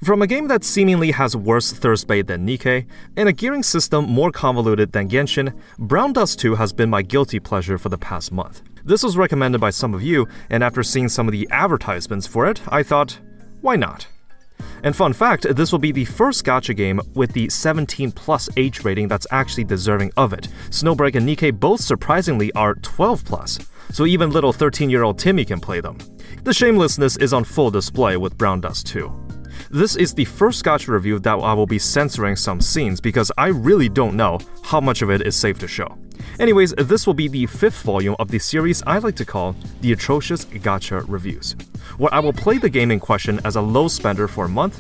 From a game that seemingly has worse thirst bait than Nikke, and a gearing system more convoluted than Genshin, Brown Dust 2 has been my guilty pleasure for the past month. This was recommended by some of you, and after seeing some of the advertisements for it, I thought, why not? And fun fact, this will be the first gacha game with the 17+ age rating that's actually deserving of it. Snowbreak and Nikke both surprisingly are 12+, so even little 13-year-old Timmy can play them. The shamelessness is on full display with Brown Dust 2. This is the first gacha review that I will be censoring some scenes because I really don't know how much of it is safe to show. Anyways, this will be the 5th volume of the series I like to call the Atrocious Gacha Reviews, where I will play the game in question as a low spender for a month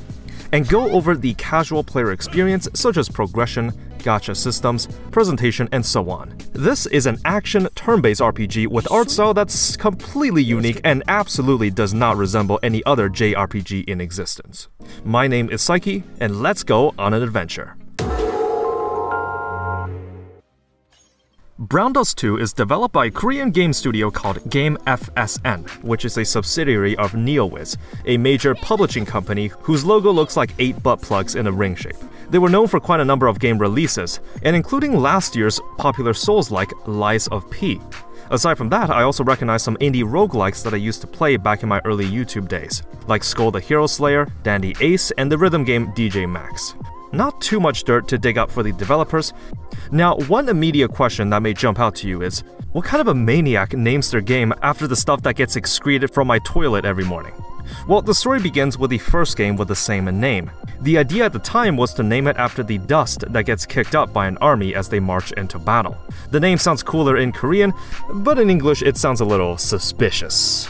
and go over the casual player experience such as progression, gacha systems, presentation, and so on. This is an action turn-based RPG with art style that's completely unique and absolutely does not resemble any other JRPG in existence. My name is Psyche, and let's go on an adventure. Brown Dust 2 is developed by a Korean game studio called Game FSN, which is a subsidiary of NeoWiz, a major publishing company whose logo looks like 8 butt plugs in a ring shape. They were known for quite a number of game releases, and including last year's popular Souls-like Lies of P. Aside from that, I also recognize some indie roguelikes that I used to play back in my early YouTube days, like Skull the Hero Slayer, Dandy Ace, and the rhythm game DJ Max. Not too much dirt to dig up for the developers. Now, one immediate question that may jump out to you is, what kind of a maniac names their game after the stuff that gets excreted from my toilet every morning? Well, the story begins with the first game with the same name. The idea at the time was to name it after the dust that gets kicked up by an army as they march into battle. The name sounds cooler in Korean, but in English it sounds a little suspicious.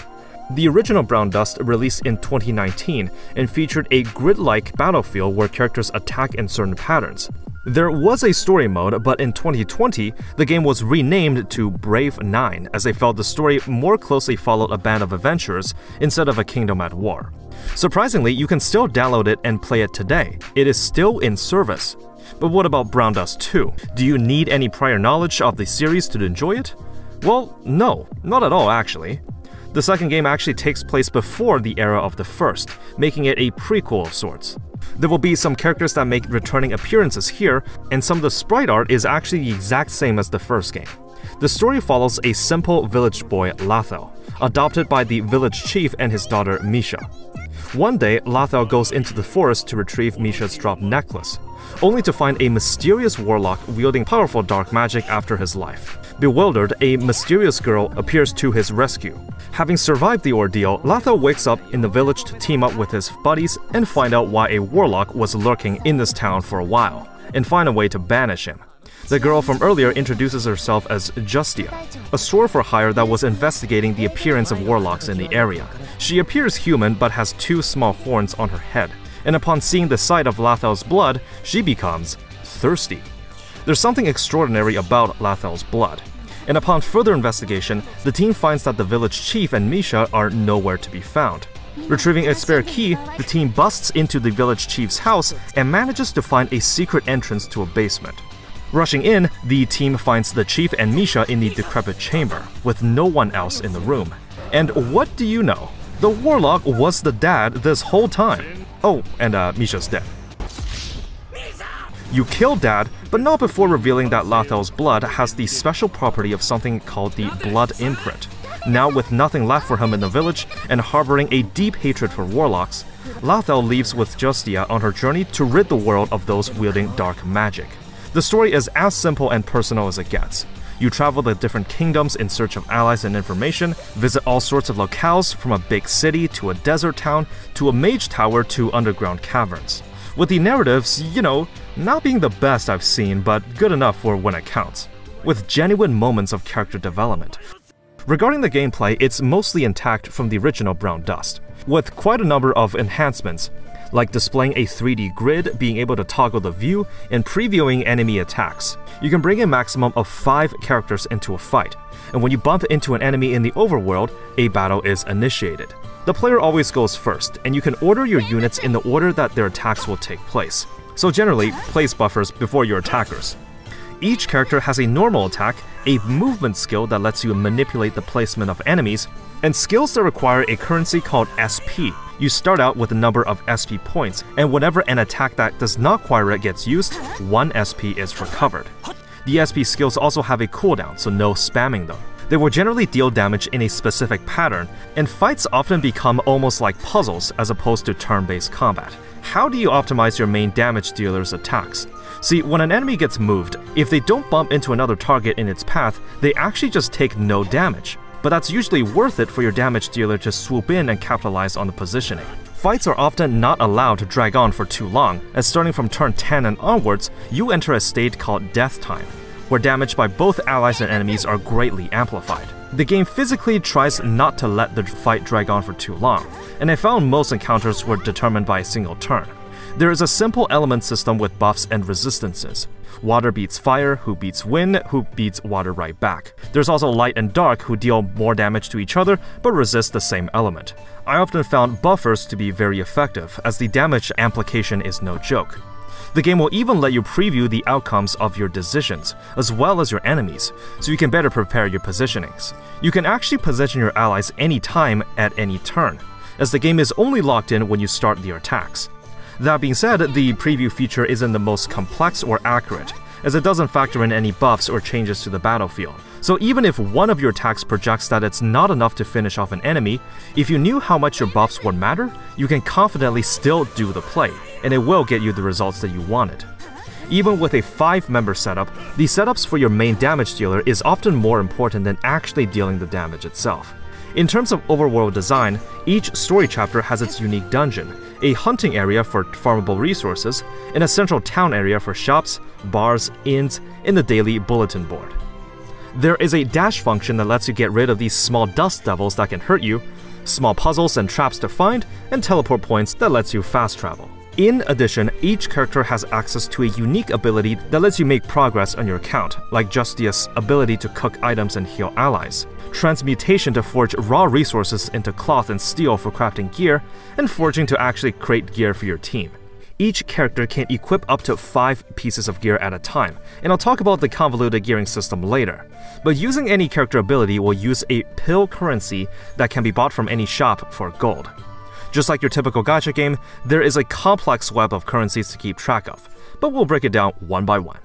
The original Brown Dust released in 2019 and featured a grid-like battlefield where characters attack in certain patterns. There was a story mode, but in 2020, the game was renamed to Brave 9 as they felt the story more closely followed a band of adventurers instead of a kingdom at war. Surprisingly, you can still download it and play it today. It is still in service. But what about Brown Dust 2? Do you need any prior knowledge of the series to enjoy it? Well, no, not at all actually. The second game actually takes place before the era of the first, making it a prequel of sorts. There will be some characters that make returning appearances here, and some of the sprite art is actually the exact same as the first game. The story follows a simple village boy, Lathel, adopted by the village chief and his daughter, Misha. One day, Lathel goes into the forest to retrieve Misha's dropped necklace, only to find a mysterious warlock wielding powerful dark magic after his life. Bewildered, a mysterious girl appears to his rescue. Having survived the ordeal, Lathel wakes up in the village to team up with his buddies and find out why a warlock was lurking in this town for a while, and find a way to banish him. The girl from earlier introduces herself as Justia, a sword for hire that was investigating the appearance of warlocks in the area. She appears human but has 2 small horns on her head, and upon seeing the sight of Lathel's blood, she becomes thirsty. There's something extraordinary about Lathel's blood, and upon further investigation, the team finds that the village chief and Misha are nowhere to be found. Retrieving a spare key, the team busts into the village chief's house and manages to find a secret entrance to a basement. Rushing in, the team finds the chief and Misha in the decrepit chamber, with no one else in the room. And what do you know? The warlock was the dad this whole time. Oh, and Misha's dead. You kill Dad, but not before revealing that Lathel's blood has the special property of something called the Blood Imprint. Now with nothing left for him in the village, and harboring a deep hatred for warlocks, Lathel leaves with Justia on her journey to rid the world of those wielding dark magic. The story is as simple and personal as it gets. You travel the different kingdoms in search of allies and information, visit all sorts of locales from a big city to a desert town to a mage tower to underground caverns. With the narratives, not being the best I've seen, but good enough for when it counts, with genuine moments of character development. Regarding the gameplay, it's mostly intact from the original Brown Dust, with quite a number of enhancements, like displaying a 3D grid, being able to toggle the view, and previewing enemy attacks. You can bring a maximum of 5 characters into a fight, and when you bump into an enemy in the overworld, a battle is initiated. The player always goes first, and you can order your units in the order that their attacks will take place. So generally, place buffers before your attackers. Each character has a normal attack, a movement skill that lets you manipulate the placement of enemies, and skills that require a currency called SP, You start out with a number of SP points, and whenever an attack that does not acquire it gets used, 1 SP is recovered. The SP skills also have a cooldown, so no spamming them. They will generally deal damage in a specific pattern, and fights often become almost like puzzles as opposed to turn-based combat. How do you optimize your main damage dealer's attacks? See, when an enemy gets moved, if they don't bump into another target in its path, they actually just take no damage. But that's usually worth it for your damage dealer to swoop in and capitalize on the positioning. Fights are often not allowed to drag on for too long, as starting from turn 10 and onwards, you enter a state called death time, where damage by both allies and enemies are greatly amplified. The game physically tries not to let the fight drag on for too long, and I found most encounters were determined by a single turn. There is a simple element system with buffs and resistances. Water beats fire, who beats wind, who beats water right back. There's also light and dark, who deal more damage to each other but resist the same element. I often found buffers to be very effective, as the damage amplification is no joke. The game will even let you preview the outcomes of your decisions, as well as your enemies, so you can better prepare your positionings. You can actually position your allies anytime at any turn, as the game is only locked in when you start your attacks. That being said, the preview feature isn't the most complex or accurate, as it doesn't factor in any buffs or changes to the battlefield. So even if one of your attacks projects that it's not enough to finish off an enemy, if you knew how much your buffs would matter, you can confidently still do the play, and it will get you the results that you wanted. Even with a 5-member setup, the setups for your main damage dealer is often more important than actually dealing the damage itself. In terms of overworld design, each story chapter has its unique dungeon, a hunting area for farmable resources, and a central town area for shops, bars, inns, and the daily bulletin board. There is a dash function that lets you get rid of these small dust devils that can hurt you, small puzzles and traps to find, and teleport points that lets you fast travel. In addition, each character has access to a unique ability that lets you make progress on your account, like Justia's ability to cook items and heal allies, transmutation to forge raw resources into cloth and steel for crafting gear, and forging to actually create gear for your team. Each character can equip up to 5 pieces of gear at a time, and I'll talk about the convoluted gearing system later. But using any character ability will use a pill currency that can be bought from any shop for gold. Just like your typical gacha game, there is a complex web of currencies to keep track of, but we'll break it down one by one.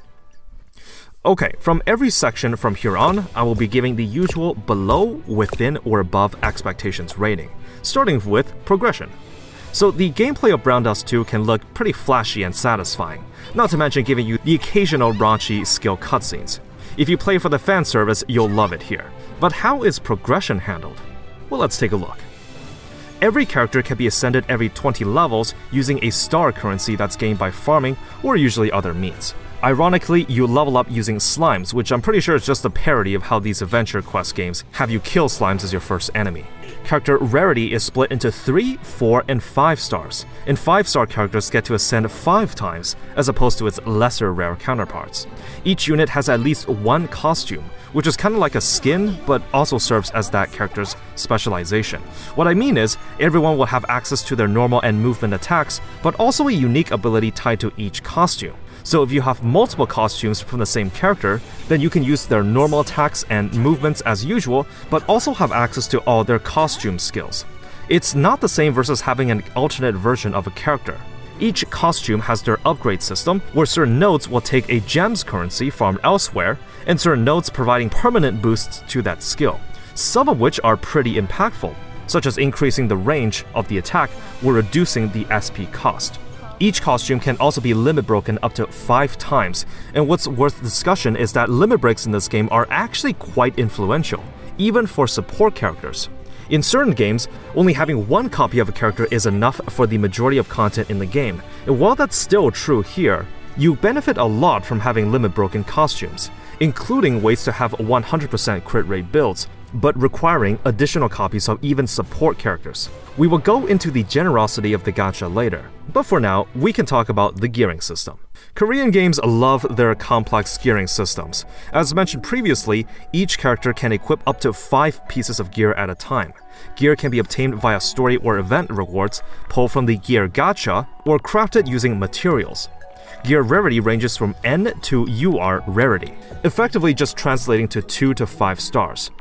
Okay, from every section from here on, I will be giving the usual below, within, or above expectations rating, starting with progression. So the gameplay of Brown Dust 2 can look pretty flashy and satisfying, not to mention giving you the occasional raunchy skill cutscenes. If you play for the fan service, you'll love it here. But how is progression handled? Well, let's take a look. Every character can be ascended every 20 levels using a star currency that's gained by farming or usually other means. Ironically, you level up using slimes, which I'm pretty sure is just a parody of how these adventure quest games have you kill slimes as your first enemy. Character rarity is split into 3, 4, and 5 stars, and 5-star characters get to ascend 5 times, as opposed to its lesser rare counterparts. Each unit has at least 1 costume, which is kind of like a skin, but also serves as that character's specialization. What I mean is, everyone will have access to their normal and movement attacks, but also a unique ability tied to each costume. So if you have multiple costumes from the same character, then you can use their normal attacks and movements as usual, but also have access to all their costume skills. It's not the same versus having an alternate version of a character. Each costume has their upgrade system, where certain nodes will take a gems currency farmed elsewhere, and certain nodes providing permanent boosts to that skill, some of which are pretty impactful, such as increasing the range of the attack or reducing the SP cost. Each costume can also be limit broken up to 5 times, and what's worth discussion is that limit breaks in this game are actually quite influential, even for support characters. In certain games, only having 1 copy of a character is enough for the majority of content in the game, and while that's still true here, you benefit a lot from having limit broken costumes, including ways to have 100% crit rate builds, but requiring additional copies of even support characters. We will go into the generosity of the gacha later, but for now, we can talk about the gearing system. Korean games love their complex gearing systems. As mentioned previously, each character can equip up to 5 pieces of gear at a time. Gear can be obtained via story or event rewards, pulled from the gear gacha, or crafted using materials. Gear rarity ranges from N to UR rarity, effectively just translating to 2 to 5 stars.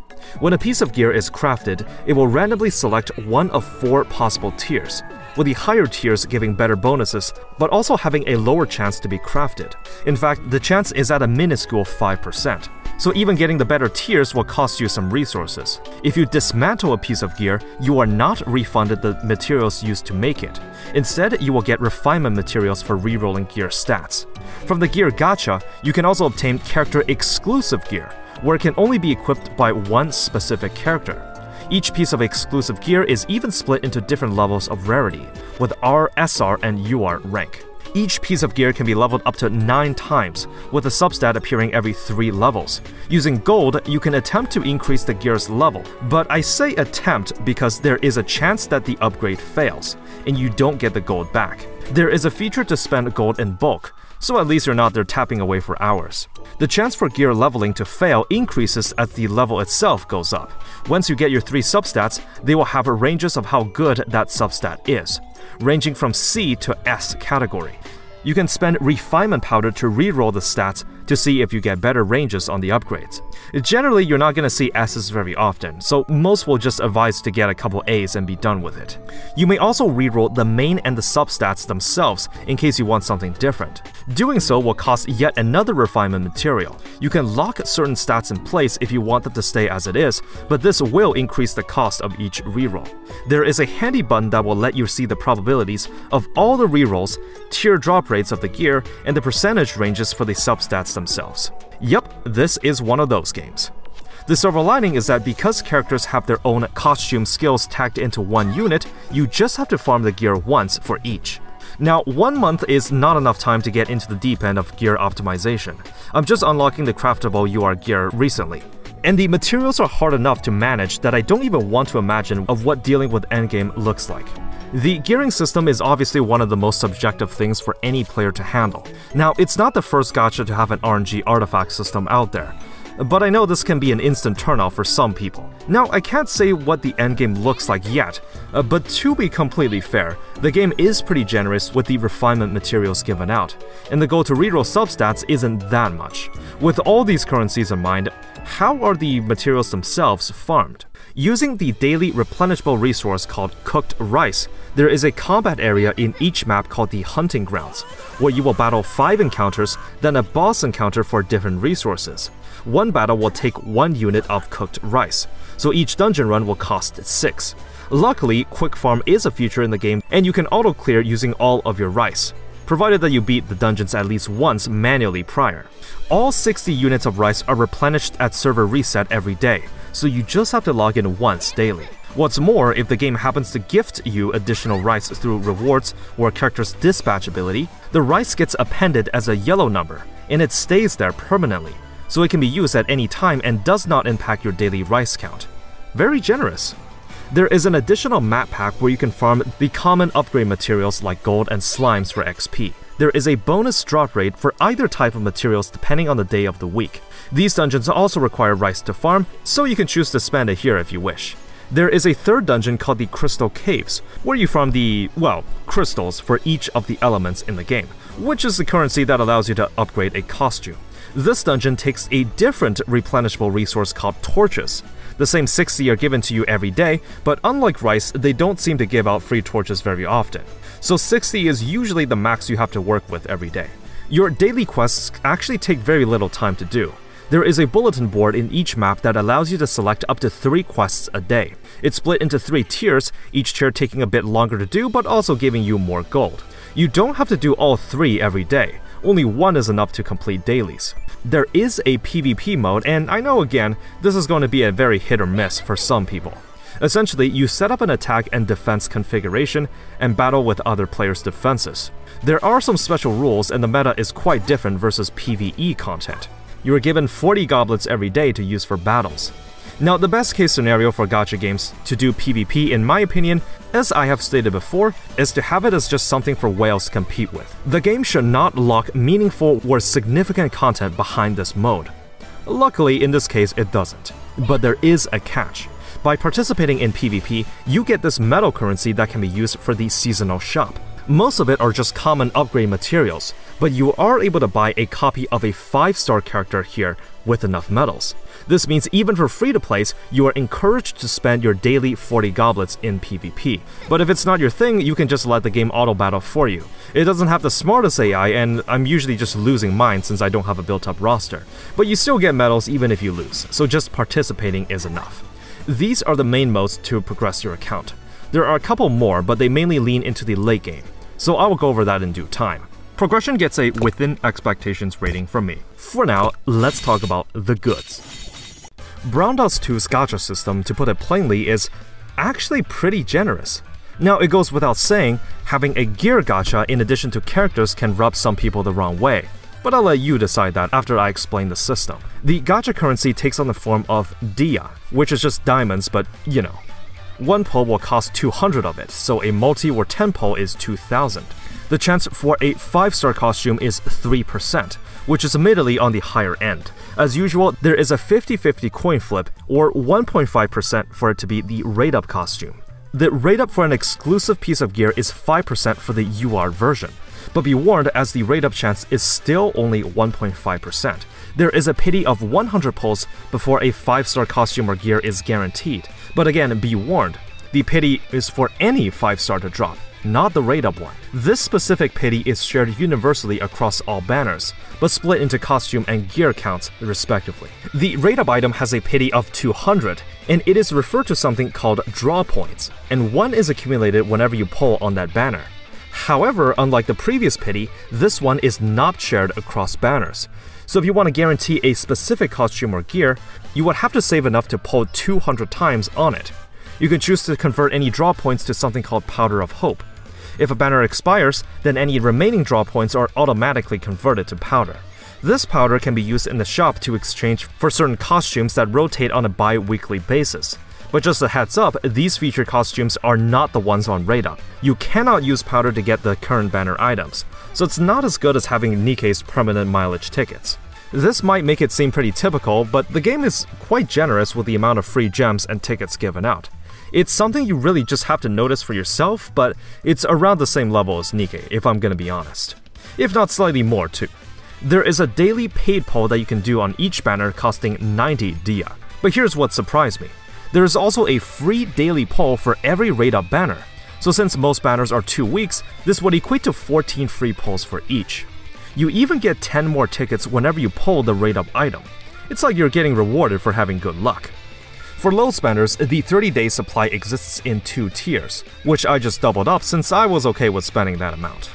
When a piece of gear is crafted, it will randomly select one of 4 possible tiers, with the higher tiers giving better bonuses, but also having a lower chance to be crafted. In fact, the chance is at a minuscule 5%. So even getting the better tiers will cost you some resources. If you dismantle a piece of gear, you are not refunded the materials used to make it. Instead, you will get refinement materials for rerolling gear stats. From the gear gacha, you can also obtain character-exclusive gear, where it can only be equipped by one specific character. Each piece of exclusive gear is even split into different levels of rarity, with R, SR, and UR rank. Each piece of gear can be leveled up to 9 times, with a substat appearing every 3 levels. Using gold, you can attempt to increase the gear's level, but I say attempt because there is a chance that the upgrade fails, and you don't get the gold back. There is a feature to spend gold in bulk, so at least you're not there tapping away for hours. The chance for gear leveling to fail increases as the level itself goes up. Once you get your 3 substats, they will have ranges of how good that substat is, ranging from C to S category. You can spend refinement powder to reroll the stats to see if you get better ranges on the upgrades. Generally, you're not going to see S's very often, so most will just advise to get a couple A's and be done with it. You may also reroll the main and the substats themselves in case you want something different. Doing so will cost yet another refinement material. You can lock certain stats in place if you want them to stay as it is, but this will increase the cost of each reroll. There is a handy button that will let you see the probabilities of all the rerolls, tier drop rates of the gear, and the percentage ranges for the substats themselves. Yep, this is one of those games. The silver lining is that because characters have their own costume skills tagged into one unit, you just have to farm the gear once for each. Now, 1 month is not enough time to get into the deep end of gear optimization. I'm just unlocking the craftable UR gear recently. And the materials are hard enough to manage that I don't even want to imagine of what dealing with endgame looks like. The gearing system is obviously one of the most subjective things for any player to handle. Now, it's not the first gacha to have an RNG artifact system out there, but I know this can be an instant turnoff for some people. Now, I can't say what the endgame looks like yet, but to be completely fair, the game is pretty generous with the refinement materials given out, and the goal to reroll substats isn't that much. With all these currencies in mind, how are the materials themselves farmed? Using the daily replenishable resource called cooked rice, there is a combat area in each map called the hunting grounds, where you will battle 5 encounters, then a boss encounter for different resources. One battle will take 1 unit of cooked rice, so each dungeon run will cost 6. Luckily, quick farm is a feature in the game, and you can auto-clear using all of your rice, provided that you beat the dungeons at least once manually prior. All 60 units of rice are replenished at server reset every day, so you just have to log in once daily. What's more, if the game happens to gift you additional rice through rewards or a character's dispatch ability, the rice gets appended as a yellow number, and it stays there permanently, so it can be used at any time and does not impact your daily rice count. Very generous. There is an additional map pack where you can farm the common upgrade materials like gold and slimes for XP. There is a bonus drop rate for either type of materials depending on the day of the week. These dungeons also require rice to farm, so you can choose to spend it here if you wish. There is a third dungeon called the Crystal Caves, where you farm the, well, crystals for each of the elements in the game, which is the currency that allows you to upgrade a costume. This dungeon takes a different replenishable resource called torches. The same 60 are given to you every day, but unlike rice, they don't seem to give out free torches very often. So 60 is usually the max you have to work with every day. Your daily quests actually take very little time to do. There is a bulletin board in each map that allows you to select up to 3 quests a day. It's split into 3 tiers, each tier taking a bit longer to do but also giving you more gold. You don't have to do all 3 every day, only 1 is enough to complete dailies. There is a PvP mode, and I know again, this is going to be a very hit or miss for some people. Essentially, you set up an attack and defense configuration and battle with other players' defenses. There are some special rules and the meta is quite different versus PvE content. You are given 40 goblets every day to use for battles. Now, the best case scenario for gacha games to do PvP, in my opinion, as I have stated before, is to have it as just something for whales to compete with. The game should not lock meaningful or significant content behind this mode. Luckily, in this case, it doesn't. But there is a catch. By participating in PvP, you get this metal currency that can be used for the seasonal shop. Most of it are just common upgrade materials, but you are able to buy a copy of a 5-star character here with enough medals. This means even for free-to-plays, you are encouraged to spend your daily 40 goblets in PvP. But if it's not your thing, you can just let the game auto-battle for you. It doesn't have the smartest AI, and I'm usually just losing mine since I don't have a built-up roster. But you still get medals even if you lose, so just participating is enough. These are the main modes to progress your account. There are a couple more, but they mainly lean into the late game, so I will go over that in due time. Progression gets a within expectations rating from me. For now, let's talk about the goods. Brown Dot's 2's gacha system, to put it plainly, is actually pretty generous. Now, it goes without saying, having a gear gacha in addition to characters can rub some people the wrong way, but I'll let you decide that after I explain the system. The gacha currency takes on the form of dia, which is just diamonds, but you know. 1 pull will cost 200 of it, so a multi or 10 pull is 2,000. The chance for a 5-star costume is 3%, which is admittedly on the higher end. As usual, there is a 50-50 coin flip, or 1.5% for it to be the rate-up costume. The rate-up for an exclusive piece of gear is 5% for the UR version, but be warned, as the rate-up chance is still only 1.5%. There is a pity of 100 pulls before a 5-star costume or gear is guaranteed, but again, be warned, the pity is for any 5-star to drop, not the rate-up one. This specific pity is shared universally across all banners, but split into costume and gear counts respectively. The rate-up item has a pity of 200, and it is referred to something called draw points, and 1 is accumulated whenever you pull on that banner. However, unlike the previous pity, this one is not shared across banners. So if you want to guarantee a specific costume or gear, you would have to save enough to pull 200 times on it. You can choose to convert any draw points to something called Powder of Hope. If a banner expires, then any remaining draw points are automatically converted to powder. This powder can be used in the shop to exchange for certain costumes that rotate on a bi-weekly basis. But just a heads up, these featured costumes are not the ones on rate-up. You cannot use powder to get the current banner items, so it's not as good as having Nikke's permanent mileage tickets. This might make it seem pretty typical, but the game is quite generous with the amount of free gems and tickets given out. It's something you really just have to notice for yourself, but it's around the same level as Nikke, if I'm gonna be honest. If not slightly more too. There is a daily paid pull that you can do on each banner costing 90 dia. But here's what surprised me. There is also a free daily pull for every rate-up banner. So since most banners are 2 weeks, this would equate to 14 free pulls for each. You even get 10 more tickets whenever you pull the rate-up item. It's like you're getting rewarded for having good luck. For low spenders, the 30-day supply exists in 2 tiers, which I just doubled up since I was okay with spending that amount.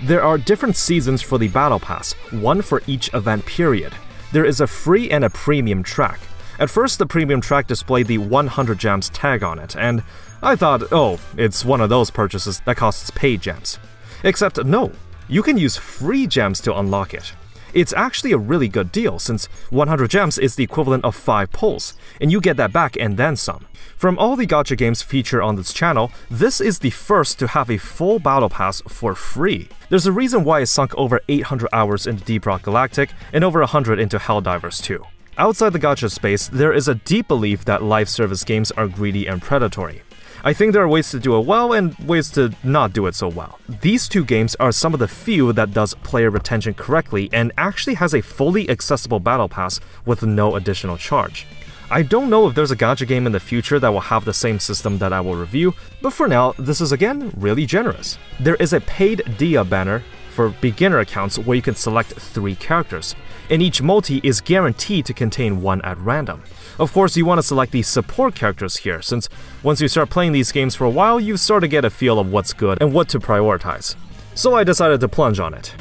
There are different seasons for the Battle Pass, one for each event period. There is a free and a premium track. At first, the premium track displayed the 100 gems tag on it, and I thought, oh, it's one of those purchases that costs paid gems. Except no, you can use free gems to unlock it. It's actually a really good deal since 100 gems is the equivalent of 5 pulls, and you get that back and then some. From all the gacha games featured on this channel, this is the first to have a full battle pass for free. There's a reason why it sunk over 800 hours into Deep Rock Galactic and over 100 into Helldivers 2. Outside the gacha space, there is a deep belief that live service games are greedy and predatory. I think there are ways to do it well and ways to not do it so well. These 2 games are some of the few that does player retention correctly and actually has a fully accessible battle pass with no additional charge. I don't know if there's a gacha game in the future that will have the same system that I will review, but for now, this is again really generous. There is a paid dia banner for beginner accounts where you can select 3 characters, and each multi is guaranteed to contain 1 at random. Of course, you want to select the support characters here, since once you start playing these games for a while, you start to get a feel of what's good and what to prioritize. So I decided to plunge on it.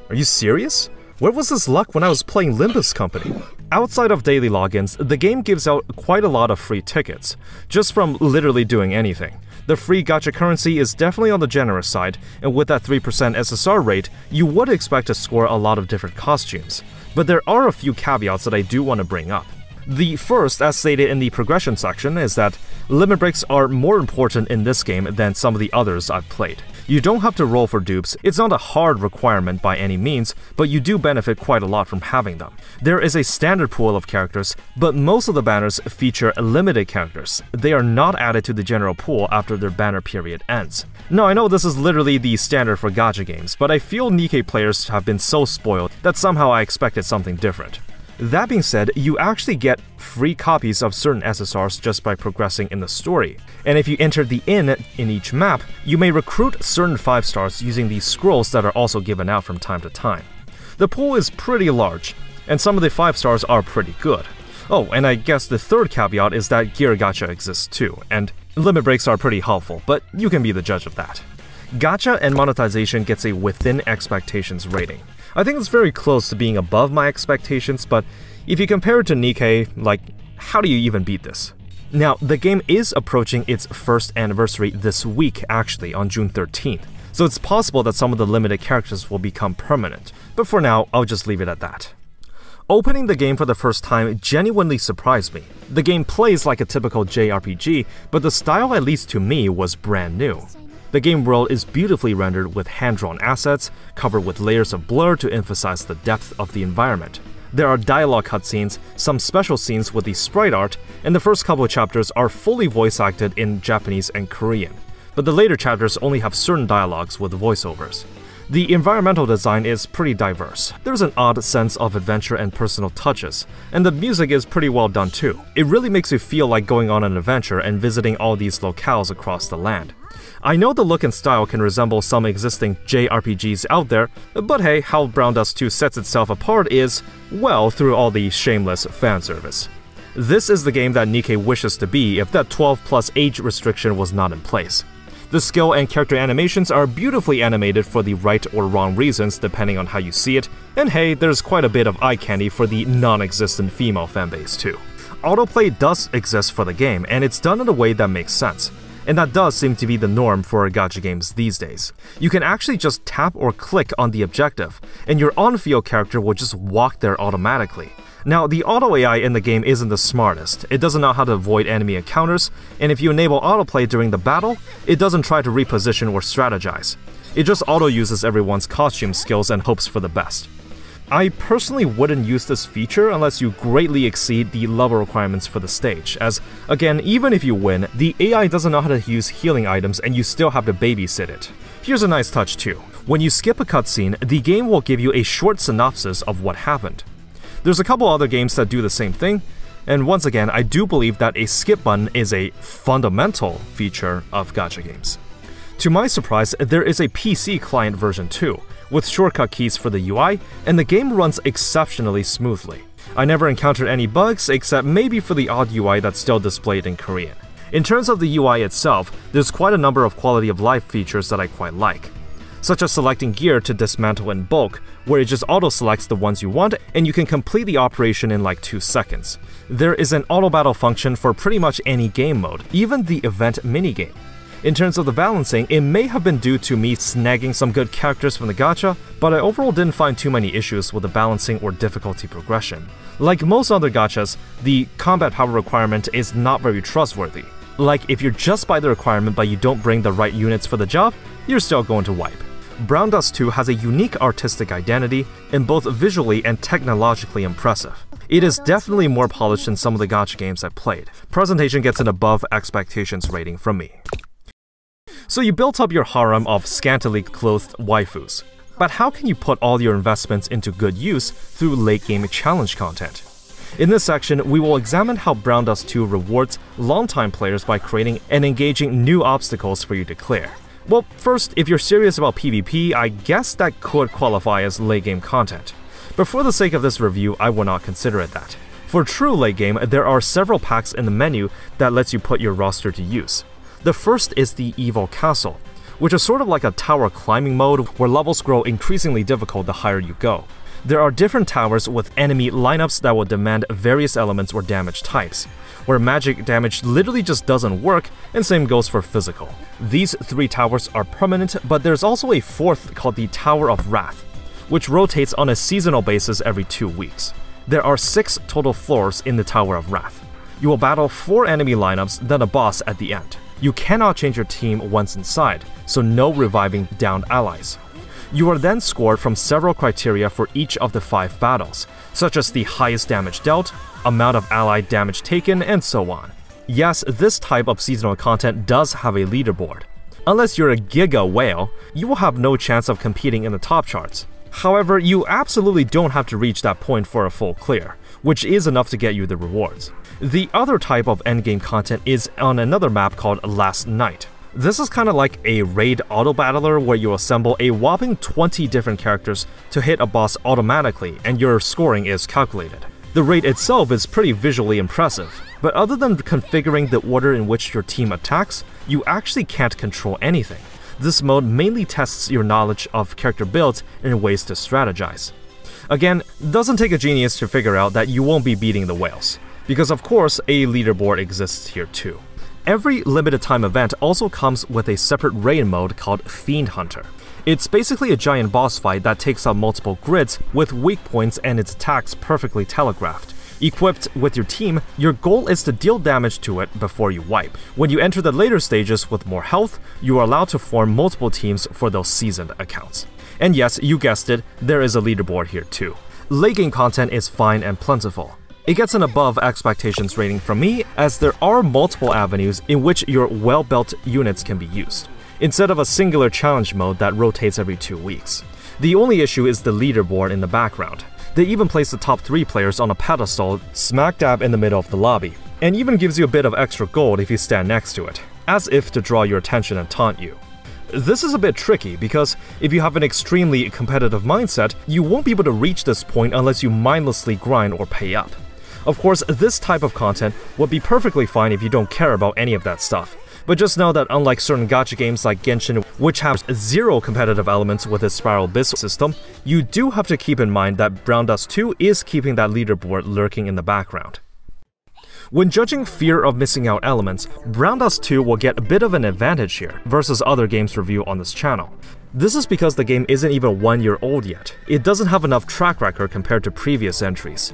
Are you serious? Where was this luck when I was playing Limbus Company? Outside of daily logins, the game gives out quite a lot of free tickets, just from literally doing anything. The free gacha currency is definitely on the generous side, and with that 3% SSR rate, you would expect to score a lot of different costumes. But there are a few caveats that I do want to bring up. The first, as stated in the progression section, is that limit breaks are more important in this game than some of the others I've played. You don't have to roll for dupes, it's not a hard requirement by any means, but you do benefit quite a lot from having them. There is a standard pool of characters, but most of the banners feature limited characters. They are not added to the general pool after their banner period ends. Now I know this is literally the standard for gacha games, but I feel Nikke players have been so spoiled that somehow I expected something different. That being said, you actually get free copies of certain SSRs just by progressing in the story. And if you enter the inn in each map, you may recruit certain 5 stars using these scrolls that are also given out from time to time. The pool is pretty large, and some of the 5 stars are pretty good. Oh, and I guess the third caveat is that gear gacha exists too, and limit breaks are pretty helpful, but you can be the judge of that. Gacha and monetization gets a within expectations rating. I think it's very close to being above my expectations, but if you compare it to Nikke, like, how do you even beat this? Now, the game is approaching its first anniversary this week actually, on June 13th, so it's possible that some of the limited characters will become permanent, but for now, I'll just leave it at that. Opening the game for the first time genuinely surprised me. The game plays like a typical JRPG, but the style, at least to me, was brand new. The game world is beautifully rendered with hand-drawn assets, covered with layers of blur to emphasize the depth of the environment. There are dialogue cutscenes, some special scenes with the sprite art, and the first couple of chapters are fully voice-acted in Japanese and Korean, but the later chapters only have certain dialogues with voiceovers. The environmental design is pretty diverse. There's an odd sense of adventure and personal touches, and the music is pretty well done too. It really makes you feel like going on an adventure and visiting all these locales across the land. I know the look and style can resemble some existing JRPGs out there, but hey, how Brown Dust 2 sets itself apart is, well, through all the shameless fan service. This is the game that Nikke wishes to be if that 12+ age restriction was not in place. The skill and character animations are beautifully animated for the right or wrong reasons depending on how you see it, and hey, there's quite a bit of eye candy for the non-existent female fanbase too. Autoplay does exist for the game, and it's done in a way that makes sense. And that does seem to be the norm for gacha games these days. You can actually just tap or click on the objective, and your on-field character will just walk there automatically. Now, the auto AI in the game isn't the smartest. It doesn't know how to avoid enemy encounters, and if you enable autoplay during the battle, it doesn't try to reposition or strategize. It just auto-uses everyone's costume skills and hopes for the best. I personally wouldn't use this feature unless you greatly exceed the level requirements for the stage, as, again, even if you win, the AI doesn't know how to use healing items and you still have to babysit it. Here's a nice touch too. When you skip a cutscene, the game will give you a short synopsis of what happened. There's a couple other games that do the same thing, and once again, I do believe that a skip button is a fundamental feature of gacha games. To my surprise, there is a PC client version too, with shortcut keys for the UI, and the game runs exceptionally smoothly. I never encountered any bugs, except maybe for the odd UI that's still displayed in Korean. In terms of the UI itself, there's quite a number of quality of life features that I quite like, such as selecting gear to dismantle in bulk, where it just auto-selects the ones you want, and you can complete the operation in like 2 seconds. There is an auto-battle function for pretty much any game mode, even the event minigame. In terms of the balancing, it may have been due to me snagging some good characters from the gacha, but I overall didn't find too many issues with the balancing or difficulty progression. Like most other gachas, the combat power requirement is not very trustworthy. Like, if you're just by the requirement but you don't bring the right units for the job, you're still going to wipe. Brown Dust 2 has a unique artistic identity and both visually and technologically impressive. It is definitely more polished than some of the gacha games I've played. Presentation gets an above expectations rating from me. So you built up your harem of scantily clothed waifus, but how can you put all your investments into good use through late-game challenge content? In this section, we will examine how Brown Dust 2 rewards longtime players by creating and engaging new obstacles for you to clear. Well, first, if you're serious about PvP, I guess that could qualify as late-game content. But for the sake of this review, I will not consider it that. For true late-game, there are several packs in the menu that lets you put your roster to use. The first is the Evil Castle, which is sort of like a tower climbing mode where levels grow increasingly difficult the higher you go. There are different towers with enemy lineups that will demand various elements or damage types, where magic damage literally just doesn't work, and same goes for physical. These 3 towers are permanent, but there's also a 4th called the Tower of Wrath, which rotates on a seasonal basis every 2 weeks. There are 6 total floors in the Tower of Wrath. You will battle 4 enemy lineups, then a boss at the end. You cannot change your team once inside, so no reviving downed allies. You are then scored from several criteria for each of the 5 battles, such as the highest damage dealt, amount of allied damage taken, and so on. Yes, this type of seasonal content does have a leaderboard. Unless you're a Giga Whale, you will have no chance of competing in the top charts. However, you absolutely don't have to reach that point for a full clear, which is enough to get you the rewards. The other type of endgame content is on another map called Last Night. This is kind of like a raid auto battler where you assemble a whopping 20 different characters to hit a boss automatically and your scoring is calculated. The raid itself is pretty visually impressive, but other than configuring the order in which your team attacks, you actually can't control anything. This mode mainly tests your knowledge of character builds and ways to strategize. Again, doesn't take a genius to figure out that you won't be beating the whales, because of course a leaderboard exists here too. Every limited time event also comes with a separate raid mode called Fiend Hunter. It's basically a giant boss fight that takes up multiple grids with weak points and its attacks perfectly telegraphed. Equipped with your team, your goal is to deal damage to it before you wipe. When you enter the later stages with more health, you are allowed to form multiple teams for those seasoned accounts. And yes, you guessed it, there is a leaderboard here too. Late game content is fine and plentiful. It gets an above expectations rating from me, as there are multiple avenues in which your well-built units can be used, instead of a singular challenge mode that rotates every 2 weeks. The only issue is the leaderboard in the background. They even place the top 3 players on a pedestal smack dab in the middle of the lobby, and even gives you a bit of extra gold if you stand next to it, as if to draw your attention and taunt you. This is a bit tricky because if you have an extremely competitive mindset, you won't be able to reach this point unless you mindlessly grind or pay up. Of course, this type of content would be perfectly fine if you don't care about any of that stuff. But just know that unlike certain gacha games like Genshin, which have 0 competitive elements with its spiral biz system, you do have to keep in mind that Brown Dust 2 is keeping that leaderboard lurking in the background. When judging fear of missing out elements, Brown Dust 2 will get a bit of an advantage here versus other games reviewed on this channel. This is because the game isn't even 1 year old yet. It doesn't have enough track record compared to previous entries,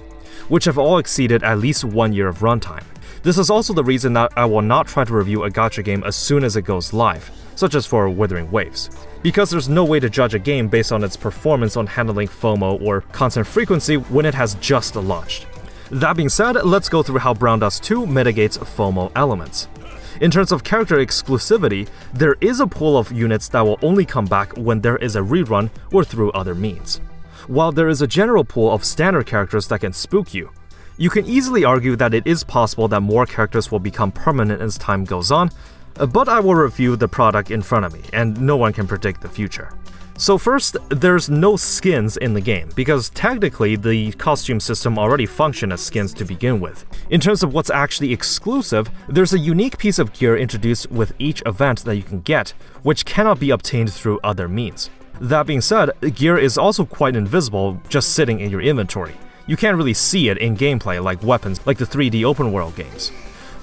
which have all exceeded at least 1 year of runtime. This is also the reason that I will not try to review a gacha game as soon as it goes live, such as for Withering Waves, because there's no way to judge a game based on its performance on handling FOMO or content frequency when it has just launched. That being said, let's go through how Brown Dust 2 mitigates FOMO elements. In terms of character exclusivity, there is a pool of units that will only come back when there is a rerun or through other means. While there is a general pool of standard characters that can spook you, you can easily argue that it is possible that more characters will become permanent as time goes on, but I will review the product in front of me, and no one can predict the future. So first, there's no skins in the game, because technically the costume system already functioned as skins to begin with. In terms of what's actually exclusive, there's a unique piece of gear introduced with each event that you can get, which cannot be obtained through other means. That being said, gear is also quite invisible just sitting in your inventory. You can't really see it in gameplay like weapons like the 3D open world games.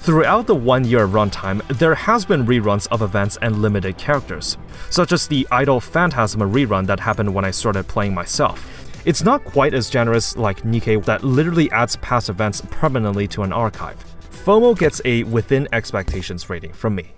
Throughout the 1 year runtime, there has been reruns of events and limited characters, such as the Idol Phantasma rerun that happened when I started playing myself. It's not quite as generous like Nikke that literally adds past events permanently to an archive. FOMO gets a within expectations rating from me.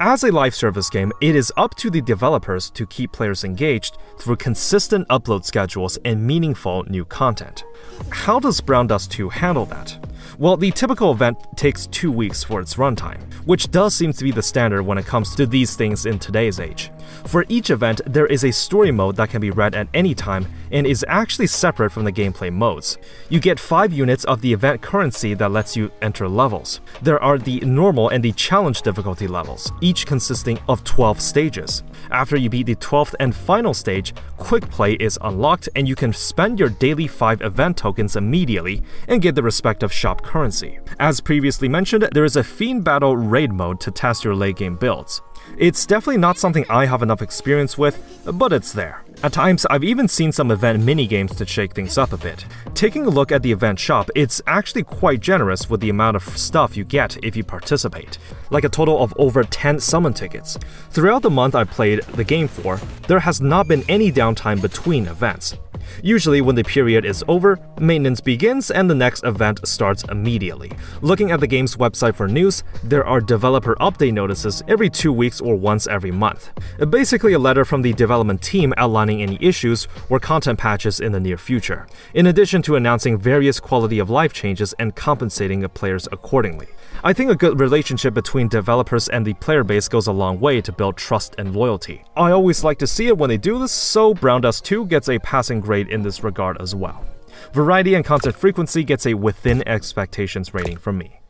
As a live service game, it is up to the developers to keep players engaged through consistent upload schedules and meaningful new content. How does Brown Dust 2 handle that? Well, the typical event takes 2 weeks for its runtime, which does seem to be the standard when it comes to these things in today's age. For each event, there is a story mode that can be read at any time and is actually separate from the gameplay modes. You get 5 units of the event currency that lets you enter levels. There are the normal and the challenge difficulty levels, each consisting of 12 stages. After you beat the 12th and final stage, quick play is unlocked and you can spend your daily 5 event tokens immediately and get the respective shop currency. As previously mentioned, there is a Fiend Battle raid mode to test your late game builds. It's definitely not something I have enough experience with, but it's there. At times, I've even seen some event minigames to shake things up a bit. Taking a look at the event shop, it's actually quite generous with the amount of stuff you get if you participate, like a total of over 10 summon tickets. Throughout the month I played the game for, there has not been any downtime between events. Usually when the period is over, maintenance begins and the next event starts immediately. Looking at the game's website for news, there are developer update notices every 2 weeks or once every month. Basically a letter from the development team outlining any issues or content patches in the near future, in addition to announcing various quality of life changes and compensating players accordingly. I think a good relationship between developers and the player base goes a long way to build trust and loyalty. I always like to see it when they do this, so Brown Dust 2 gets a passing grade in this regard as well. Variety and content frequency gets a within expectations rating from me.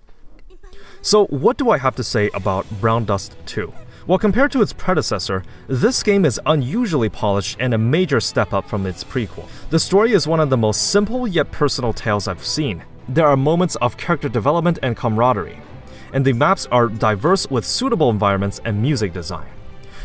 So what do I have to say about Brown Dust 2? Well, compared to its predecessor, this game is unusually polished and a major step up from its prequel. The story is one of the most simple yet personal tales I've seen. There are moments of character development and camaraderie, and the maps are diverse with suitable environments and music design.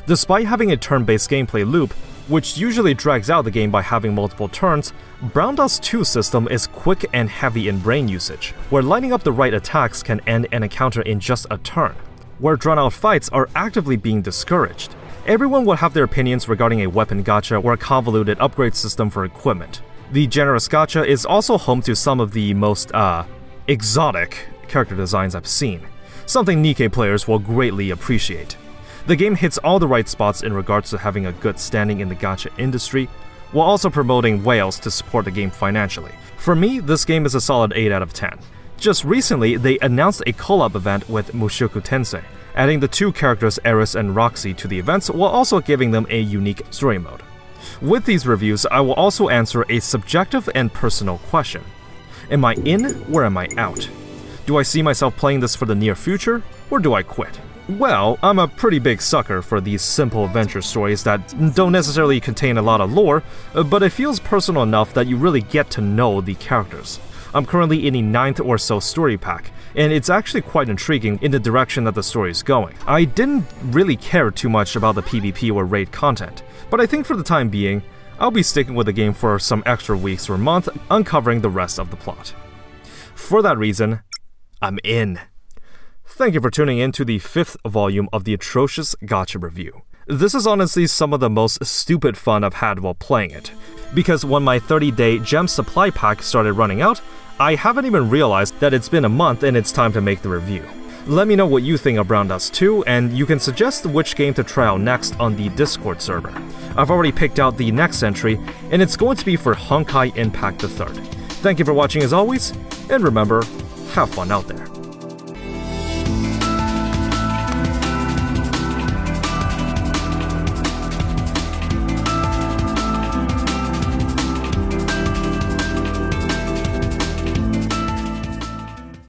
Despite having a turn-based gameplay loop, which usually drags out the game by having multiple turns, Brown Dust 2's system is quick and heavy in brain usage, where lining up the right attacks can end an encounter in just a turn, where drawn-out fights are actively being discouraged. Everyone will have their opinions regarding a weapon gacha or a convoluted upgrade system for equipment. The generous gacha is also home to some of the most, exotic character designs I've seen, something Nikke players will greatly appreciate. The game hits all the right spots in regards to having a good standing in the gacha industry, while also promoting whales to support the game financially. For me, this game is a solid 8 out of 10. Just recently, they announced a collab event with Mushoku Tensei, adding the two characters Eris and Roxy to the events while also giving them a unique story mode. With these reviews, I will also answer a subjective and personal question. Am I in or am I out? Do I see myself playing this for the near future, or do I quit? Well, I'm a pretty big sucker for these simple adventure stories that don't necessarily contain a lot of lore, but it feels personal enough that you really get to know the characters. I'm currently in the 9th or so story pack, and it's actually quite intriguing in the direction that the story is going. I didn't really care too much about the PvP or raid content, but I think for the time being, I'll be sticking with the game for some extra weeks or month, uncovering the rest of the plot. For that reason, I'm in. Thank you for tuning in to the 5th volume of the Atrocious Gacha review. This is honestly some of the most stupid fun I've had while playing it, because when my 30-day gem supply pack started running out, I haven't even realized that it's been a month and it's time to make the review. Let me know what you think of Brown Dust 2, and you can suggest which game to try out next on the Discord server. I've already picked out the next entry, and it's going to be for Honkai Impact III. Thank you for watching as always, and remember, have fun out there.